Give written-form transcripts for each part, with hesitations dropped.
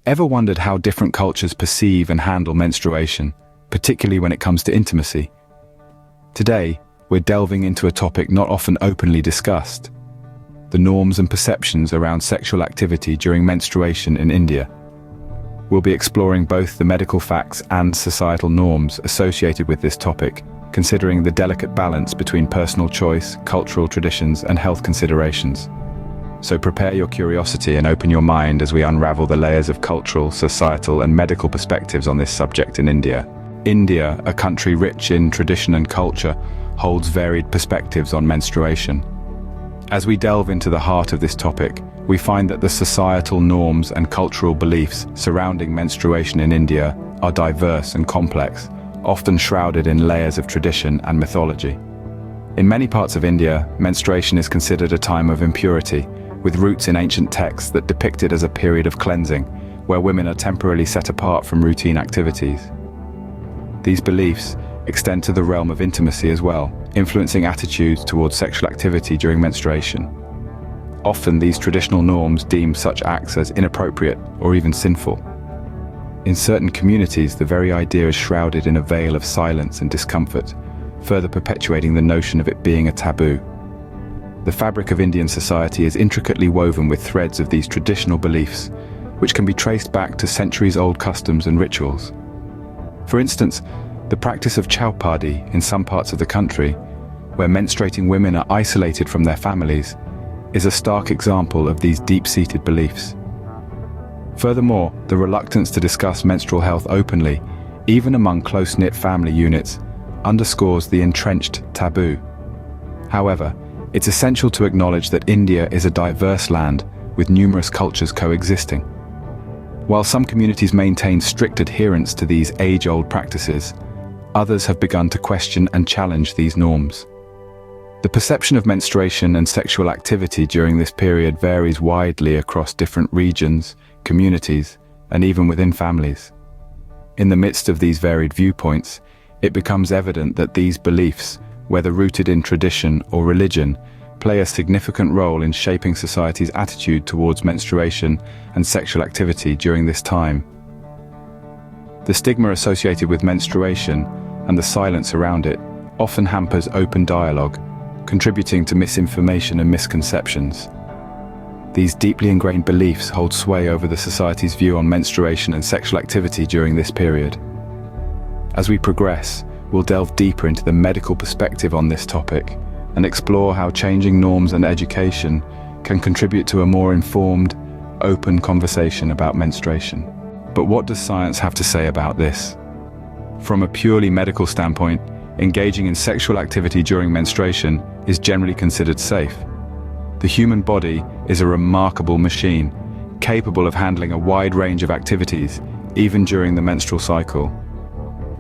Ever wondered how different cultures perceive and handle menstruation, particularly when it comes to intimacy? Today, we're delving into a topic not often openly discussed: the norms and perceptions around sexual activity during menstruation in India. We'll be exploring both the medical facts and societal norms associated with this topic, considering the delicate balance between personal choice, cultural traditions, and health considerations. So prepare your curiosity and open your mind as we unravel the layers of cultural, societal, and medical perspectives on this subject in India. India, a country rich in tradition and culture, holds varied perspectives on menstruation. As we delve into the heart of this topic, we find that the societal norms and cultural beliefs surrounding menstruation in India are diverse and complex, often shrouded in layers of tradition and mythology. In many parts of India, menstruation is considered a time of impurity, with roots in ancient texts that depict it as a period of cleansing, where women are temporarily set apart from routine activities. These beliefs extend to the realm of intimacy as well, influencing attitudes towards sexual activity during menstruation. Often these traditional norms deem such acts as inappropriate or even sinful. In certain communities, the very idea is shrouded in a veil of silence and discomfort, further perpetuating the notion of it being a taboo. The fabric of Indian society is intricately woven with threads of these traditional beliefs, which can be traced back to centuries-old customs and rituals. For instance, the practice of chowpadi in some parts of the country, where menstruating women are isolated from their families, is a stark example of these deep-seated beliefs. Furthermore, the reluctance to discuss menstrual health openly, even among close-knit family units, underscores the entrenched taboo. However, it's essential to acknowledge that India is a diverse land with numerous cultures coexisting. While some communities maintain strict adherence to these age-old practices, others have begun to question and challenge these norms. The perception of menstruation and sexual activity during this period varies widely across different regions, communities, and even within families. In the midst of these varied viewpoints, it becomes evident that these beliefs, whether rooted in tradition or religion, play a significant role in shaping society's attitude towards menstruation and sexual activity during this time. The stigma associated with menstruation and the silence around it often hampers open dialogue, contributing to misinformation and misconceptions. These deeply ingrained beliefs hold sway over the society's view on menstruation and sexual activity during this period. As we progress, we'll delve deeper into the medical perspective on this topic and explore how changing norms and education can contribute to a more informed, open conversation about menstruation. But what does science have to say about this? From a purely medical standpoint, engaging in sexual activity during menstruation is generally considered safe. The human body is a remarkable machine, capable of handling a wide range of activities, even during the menstrual cycle.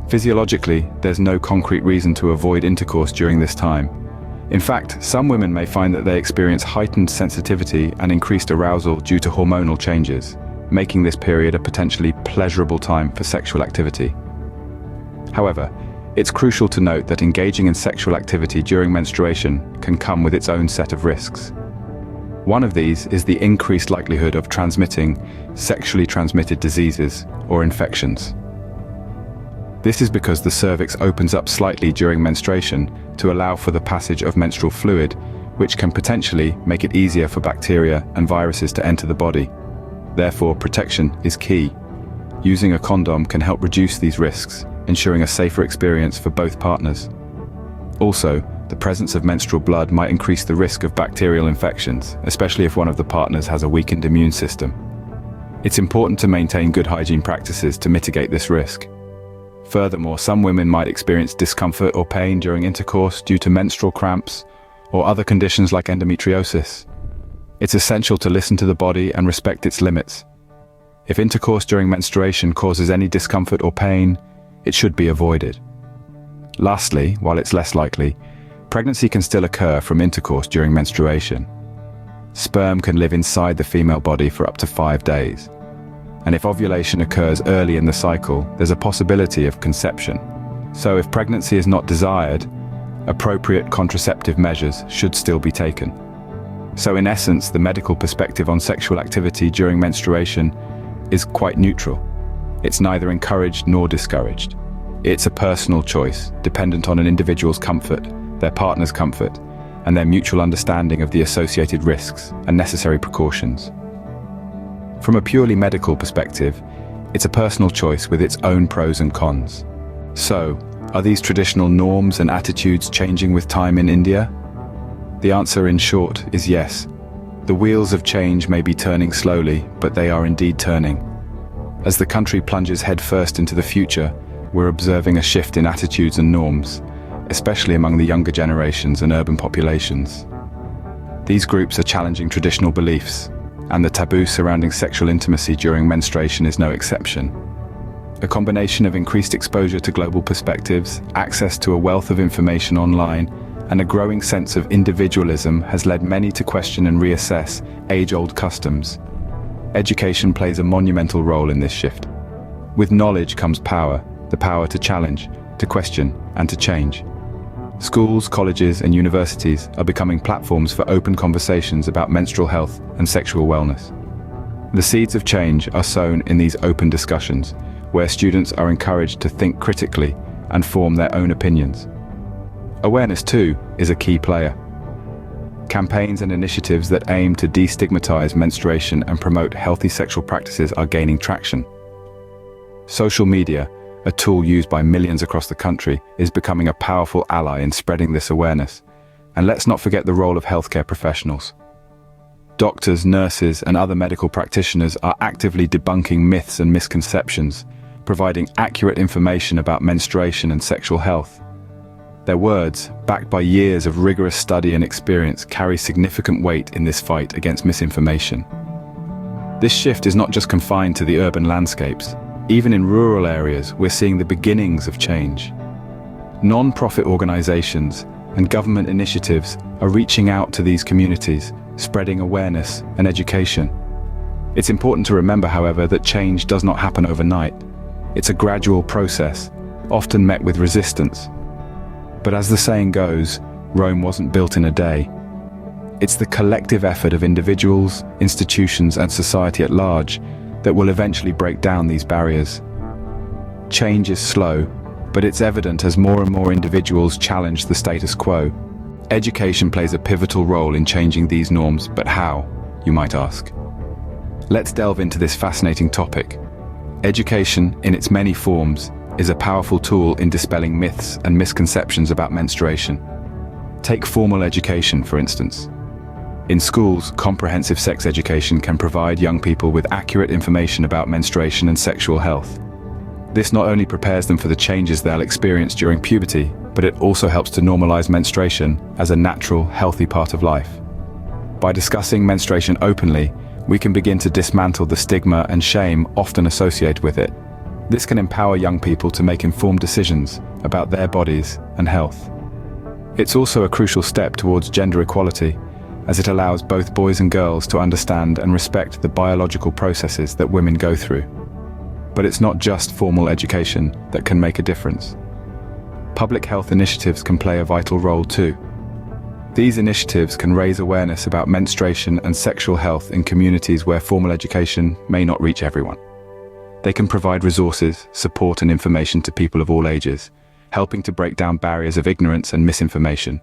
Physiologically, there's no concrete reason to avoid intercourse during this time. In fact, some women may find that they experience heightened sensitivity and increased arousal due to hormonal changes, making this period a potentially pleasurable time for sexual activity. However, it's crucial to note that engaging in sexual activity during menstruation can come with its own set of risks. One of these is the increased likelihood of transmitting sexually transmitted diseases or infections. This is because the cervix opens up slightly during menstruation to allow for the passage of menstrual fluid, which can potentially make it easier for bacteria and viruses to enter the body. Therefore, protection is key. Using a condom can help reduce these risks, ensuring a safer experience for both partners. Also, the presence of menstrual blood might increase the risk of bacterial infections, especially if one of the partners has a weakened immune system. It's important to maintain good hygiene practices to mitigate this risk. Furthermore, some women might experience discomfort or pain during intercourse due to menstrual cramps or other conditions like endometriosis. It's essential to listen to the body and respect its limits. If intercourse during menstruation causes any discomfort or pain, it should be avoided. Lastly, while it's less likely, pregnancy can still occur from intercourse during menstruation. Sperm can live inside the female body for up to 5 days. And if ovulation occurs early in the cycle, there's a possibility of conception. So if pregnancy is not desired, appropriate contraceptive measures should still be taken. So in essence, the medical perspective on sexual activity during menstruation is quite neutral. It's neither encouraged nor discouraged. It's a personal choice, dependent on an individual's comfort, their partner's comfort, and their mutual understanding of the associated risks and necessary precautions. From a purely medical perspective, it's a personal choice with its own pros and cons. So, are these traditional norms and attitudes changing with time in India? The answer, in short, is yes. The wheels of change may be turning slowly, but they are indeed turning. As the country plunges headfirst into the future, we're observing a shift in attitudes and norms, especially among the younger generations and urban populations. These groups are challenging traditional beliefs, and the taboo surrounding sexual intimacy during menstruation is no exception. A combination of increased exposure to global perspectives, access to a wealth of information online, and a growing sense of individualism has led many to question and reassess age-old customs. Education plays a monumental role in this shift. With knowledge comes power, the power to challenge, to question, and to change. Schools, colleges, and universities are becoming platforms for open conversations about menstrual health and sexual wellness. The seeds of change are sown in these open discussions, where students are encouraged to think critically and form their own opinions. Awareness, too, is a key player. Campaigns and initiatives that aim to destigmatize menstruation and promote healthy sexual practices are gaining traction. Social media, a tool used by millions across the country, is becoming a powerful ally in spreading this awareness. And let's not forget the role of healthcare professionals. Doctors, nurses, and other medical practitioners are actively debunking myths and misconceptions, providing accurate information about menstruation and sexual health. Their words, backed by years of rigorous study and experience, carry significant weight in this fight against misinformation. This shift is not just confined to the urban landscapes. Even in rural areas, we're seeing the beginnings of change. Non-profit organizations and government initiatives are reaching out to these communities, spreading awareness and education. It's important to remember, however, that change does not happen overnight. It's a gradual process, often met with resistance. But as the saying goes, Rome wasn't built in a day. It's the collective effort of individuals, institutions, and society at large that will eventually break down these barriers. Change is slow, but it's evident as more and more individuals challenge the status quo. Education plays a pivotal role in changing these norms, but how, you might ask? Let's delve into this fascinating topic. Education, in its many forms, is a powerful tool in dispelling myths and misconceptions about menstruation. Take formal education, for instance. In schools, comprehensive sex education can provide young people with accurate information about menstruation and sexual health. This not only prepares them for the changes they'll experience during puberty, but it also helps to normalize menstruation as a natural, healthy part of life. By discussing menstruation openly, we can begin to dismantle the stigma and shame often associated with it. This can empower young people to make informed decisions about their bodies and health. It's also a crucial step towards gender equality, as it allows both boys and girls to understand and respect the biological processes that women go through. But it's not just formal education that can make a difference. Public health initiatives can play a vital role too. These initiatives can raise awareness about menstruation and sexual health in communities where formal education may not reach everyone. They can provide resources, support, and information to people of all ages, helping to break down barriers of ignorance and misinformation.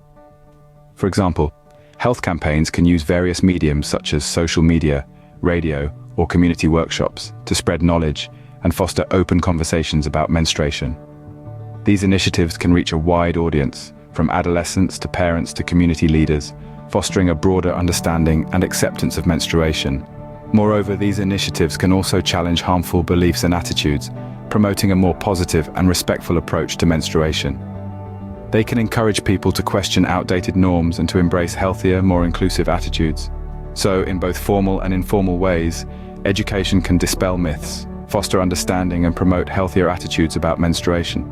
For example, health campaigns can use various mediums such as social media, radio, or community workshops to spread knowledge and foster open conversations about menstruation. These initiatives can reach a wide audience, from adolescents to parents to community leaders, fostering a broader understanding and acceptance of menstruation. Moreover, these initiatives can also challenge harmful beliefs and attitudes, promoting a more positive and respectful approach to menstruation. They can encourage people to question outdated norms and to embrace healthier, more inclusive attitudes. So, in both formal and informal ways, education can dispel myths, foster understanding, and promote healthier attitudes about menstruation.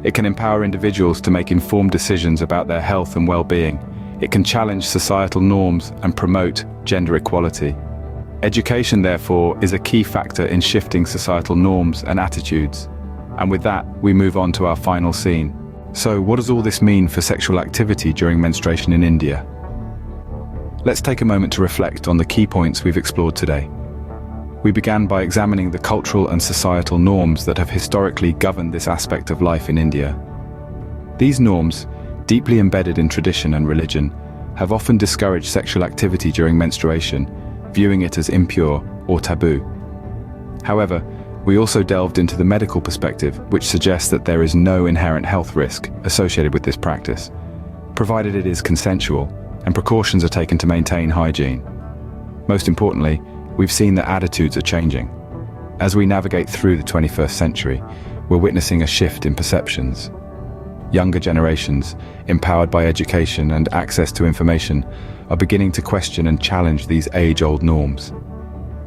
It can empower individuals to make informed decisions about their health and well-being. It can challenge societal norms and promote gender equality. Education, therefore, is a key factor in shifting societal norms and attitudes. And with that, we move on to our final scene. So, what does all this mean for sexual activity during menstruation in India? Let's take a moment to reflect on the key points we've explored today. We began by examining the cultural and societal norms that have historically governed this aspect of life in India. These norms, deeply embedded in tradition and religion, have often discouraged sexual activity during menstruation, viewing it as impure or taboo. However, we also delved into the medical perspective, which suggests that there is no inherent health risk associated with this practice, provided it is consensual and precautions are taken to maintain hygiene. Most importantly, we've seen that attitudes are changing. As we navigate through the 21st century, we're witnessing a shift in perceptions. Younger generations, empowered by education and access to information, are beginning to question and challenge these age-old norms.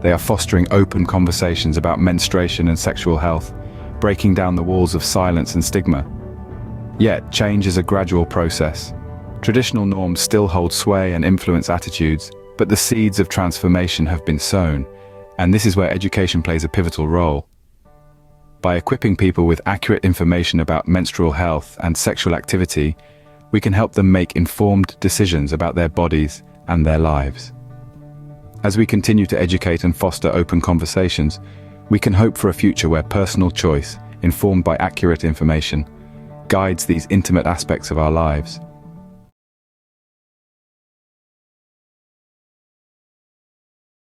They are fostering open conversations about menstruation and sexual health, breaking down the walls of silence and stigma. Yet, change is a gradual process. Traditional norms still hold sway and influence attitudes, but the seeds of transformation have been sown, and this is where education plays a pivotal role. By equipping people with accurate information about menstrual health and sexual activity, we can help them make informed decisions about their bodies and their lives. As we continue to educate and foster open conversations, we can hope for a future where personal choice, informed by accurate information, guides these intimate aspects of our lives.